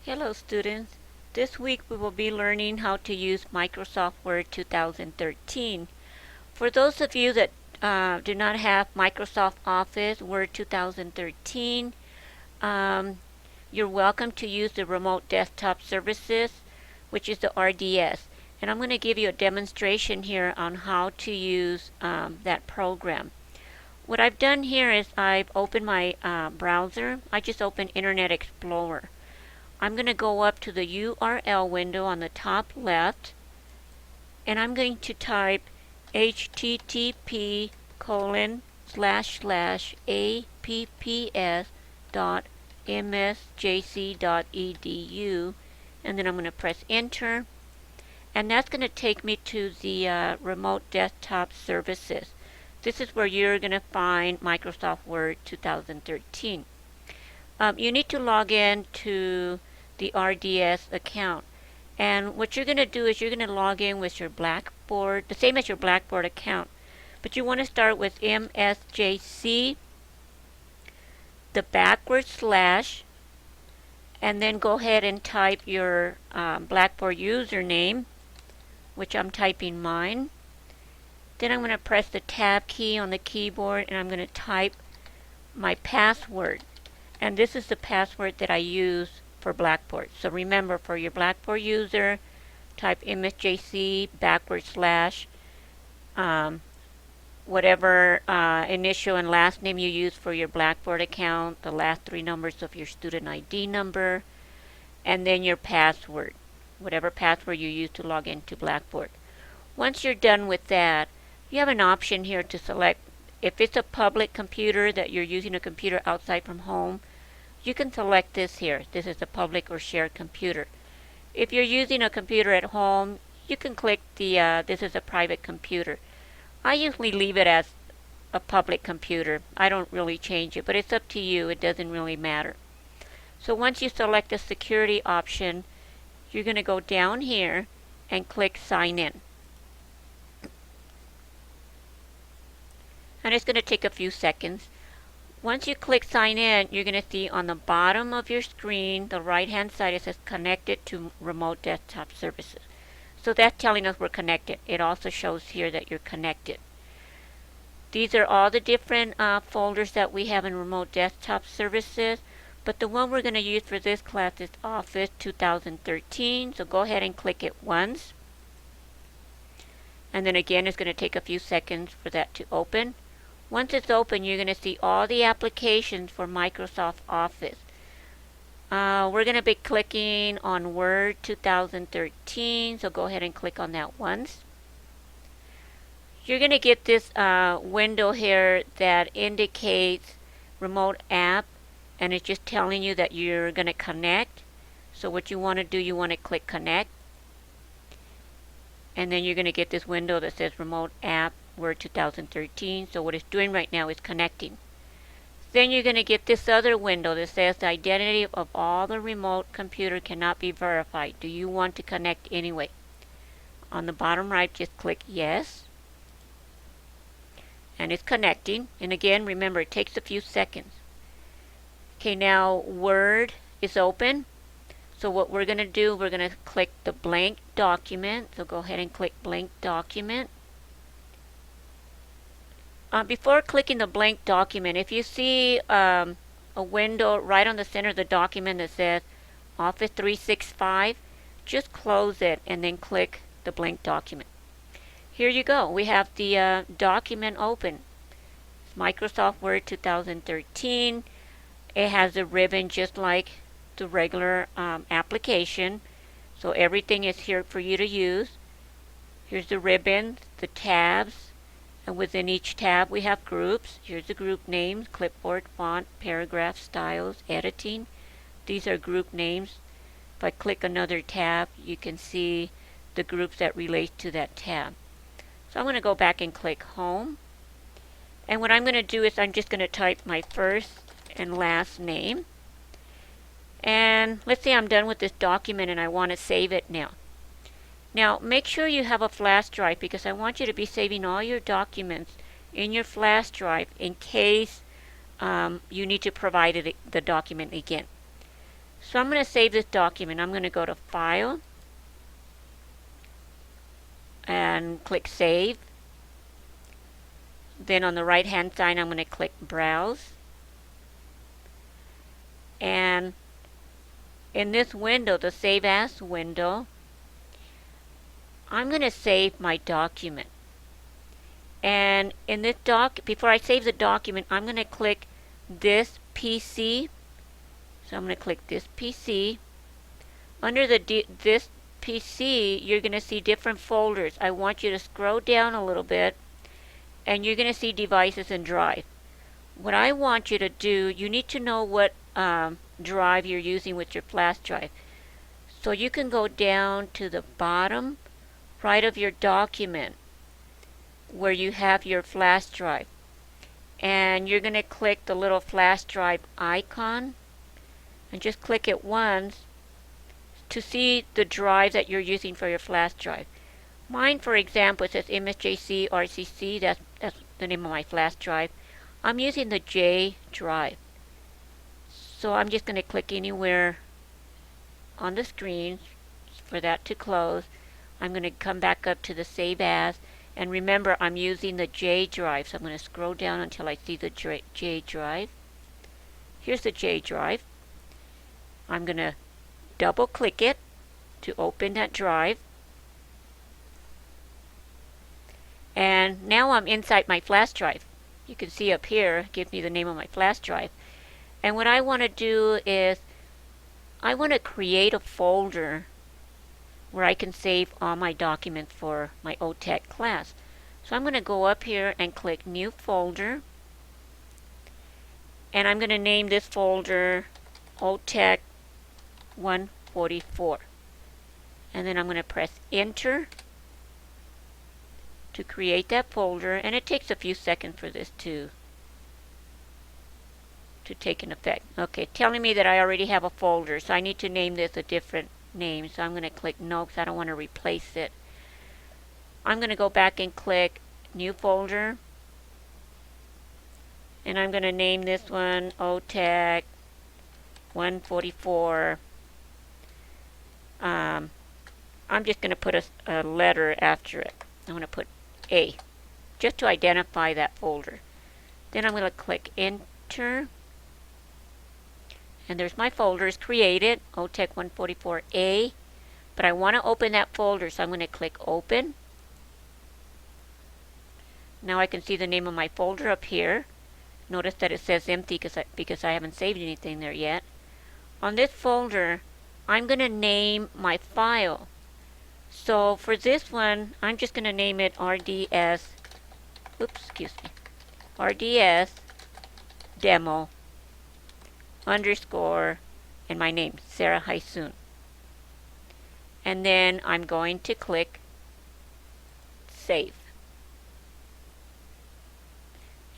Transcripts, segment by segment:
Hello students. This week we will be learning how to use Microsoft Word 2013. For those of you that do not have Microsoft Office Word 2013, you're welcome to use the Remote Desktop Services, which is the RDS. And I'm going to give you a demonstration here on how to use that program. What I've done here is I've opened my browser. I just opened Internet Explorer. I'm going to go up to the URL window on the top left, and I'm going to type http://apps.msjc.edu, and then I'm going to press enter, and that's going to take me to the Remote Desktop Services. This is where you're going to find Microsoft Word 2013. You need to log in to the RDS account. And what you're going to do is you're going to log in with your Blackboard, the same as your Blackboard account. But you want to start with MSJC, the backward slash, and then go ahead and type your Blackboard username, which I'm typing mine. Then I'm going to press the tab key on the keyboard and I'm going to type my password. And this is the password that I use for Blackboard. So remember, for your Blackboard user, type MSJC backward slash whatever initial and last name you use for your Blackboard account, the last three numbers of your student ID number, and then your password, whatever password you use to log into Blackboard. Once you're done with that, you have an option here to select. If it's a public computer that you're using a computer outside from home, you can select this here. This is a public or shared computer. If you're using a computer at home, you can click the this is a private computer. I usually leave it as a public computer. I don't really change it, but it's up to you. It doesn't really matter. So once you select the security option, you're going to go down here and click sign in. And it's going to take a few seconds. Once you click sign in, you're going to see on the bottom of your screen, the right hand side, it says connected to Remote Desktop Services. So that's telling us we're connected. It also shows here that you're connected. These are all the different folders that we have in Remote Desktop Services, but the one we're going to use for this class is Office 2013. So go ahead and click it once. And then again, it's going to take a few seconds for that to open. Once it's open, you're going to see all the applications for Microsoft Office. We're going to be clicking on Word 2013, so go ahead and click on that once. You're going to get this window here that indicates Remote App, and it's just telling you that you're going to connect. So what you want to do, you want to click Connect. And then you're going to get this window that says Remote App Word 2013. So what it's doing right now is connecting. Then you're going to get this other window that says the identity of all the remote computer cannot be verified. Do you want to connect anyway? On the bottom right, just click Yes. And it's connecting. And again, remember, it takes a few seconds. Okay, now Word is open. So what we're going to do, we're going to click the blank document. So go ahead and click blank document. Before clicking the blank document, if you see a window right on the center of the document that says Office 365, just close it and then click the blank document. Here you go. We have the document open. It's Microsoft Word 2013. It has a ribbon just like the regular application. So everything is here for you to use. Here's the ribbon, the tabs. And within each tab we have groups. Here's the group names, clipboard, font, paragraph, styles, editing. These are group names. If I click another tab, you can see the groups that relate to that tab. So I'm going to go back and click Home. And what I'm going to do is I'm just going to type my first and last name. And let's say I'm done with this document and I want to save it now. Now, make sure you have a flash drive because I want you to be saving all your documents in your flash drive in case you need to provide the document again. So I'm going to save this document. I'm going to go to File and click Save. Then on the right hand side I'm going to click Browse. And in this window, the Save As window, I'm going to save my document. And in this before I save the document, I'm going to click this PC. So I'm going to click this PC. Under this PC, you're going to see different folders. I want you to scroll down a little bit, and you're going to see Devices and Drive. What I want you to do, you need to know what drive you're using with your flash drive. So you can go down to the bottom right of your document where you have your flash drive, and you're going to click the little flash drive icon and just click it once to see the drive that you're using for your flash drive. Mine, for example, it says MSJC RCC. That's the name of my flash drive. I'm using the J drive. So I'm just going to click anywhere on the screen for that to close. I'm going to come back up to the Save As. And remember, I'm using the J drive. So I'm going to scroll down until I see the J drive. Here's the J drive. I'm going to double click it to open that drive. And now I'm inside my flash drive. You can see up here, it gives me the name of my flash drive. And what I want to do is, I want to create a folder where I can save all my documents for my OTEC class. So I'm going to go up here and click New Folder. And I'm going to name this folder OTEC 144. And then I'm going to press Enter to create that folder, and it takes a few seconds for this to take an effect. Okay, telling me that I already have a folder, so I need to name this a different name. So I'm going to click No because I don't want to replace it. I'm going to go back and click New Folder, and I'm going to name this one OTEC 144. I'm just going to put a letter after it. I'm going to put A, just to identify that folder. Then I'm going to click Enter. And there's my folders created, OTEC 144A. But I want to open that folder, so I'm going to click Open. Now I can see the name of my folder up here. Notice that it says empty because I haven't saved anything there yet. On this folder, I'm going to name my file. So for this one, I'm just going to name it RDS Demo _ and my name, Sarah Haisoon. And then I'm going to click Save.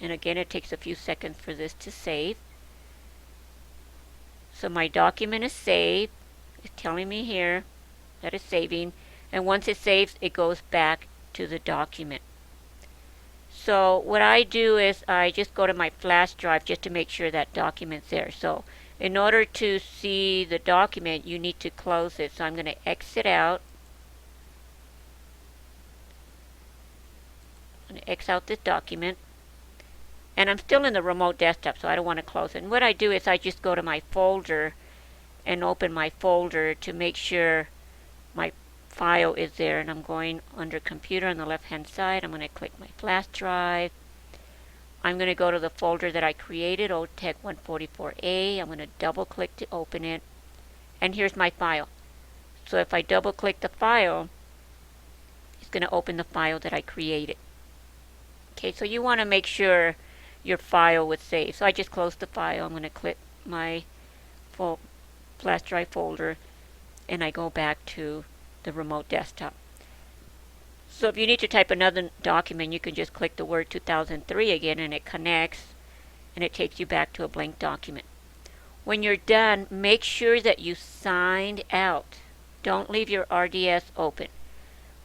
And again, it takes a few seconds for this to save. So my document is saved. It's telling me here that it's saving. And once it saves, it goes back to the document. So what I do is I just go to my flash drive just to make sure that document's there. So in order to see the document, you need to close it. So I'm going to exit out. I'm going to X out this document. And I'm still in the remote desktop, so I don't want to close it. And what I do is I just go to my folder and open my folder to make sure my file is there. And I'm going under Computer on the left hand side. I'm going to click my flash drive. I'm going to go to the folder that I created, OTEC 144A. I'm going to double click to open it. And here's my file. So if I double click the file, it's going to open the file that I created. Okay, so you want to make sure your file was saved. So I just closed the file. I'm going to click my flash drive folder, and I go back to the remote desktop. So if you need to type another document, you can just click the word 2003 again, and it connects, and it takes you back to a blank document. When you're done, make sure that you signed out. Don't leave your RDS open.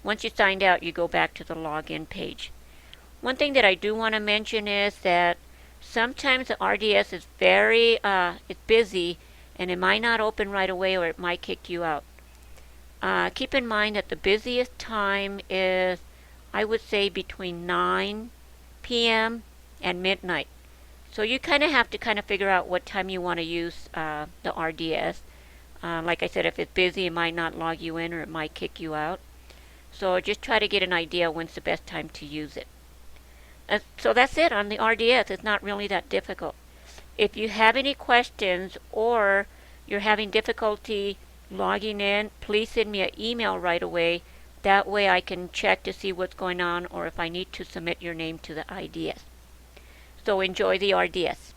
Once you signed out, you go back to the login page. One thing that I do want to mention is that sometimes the RDS is very it's busy, and it might not open right away or it might kick you out. Keep in mind that the busiest time is, I would say, between 9 p.m. and midnight. So you kind of have to kind of figure out what time you want to use the RDS. Like I said, if it's busy, it might not log you in or it might kick you out. So just try to get an idea when's the best time to use it. So that's it on the RDS. It's not really that difficult. If you have any questions or you're having difficulty logging in, please send me an email right away. That way I can check to see what's going on or if I need to submit your name to the IDS. So enjoy the RDS.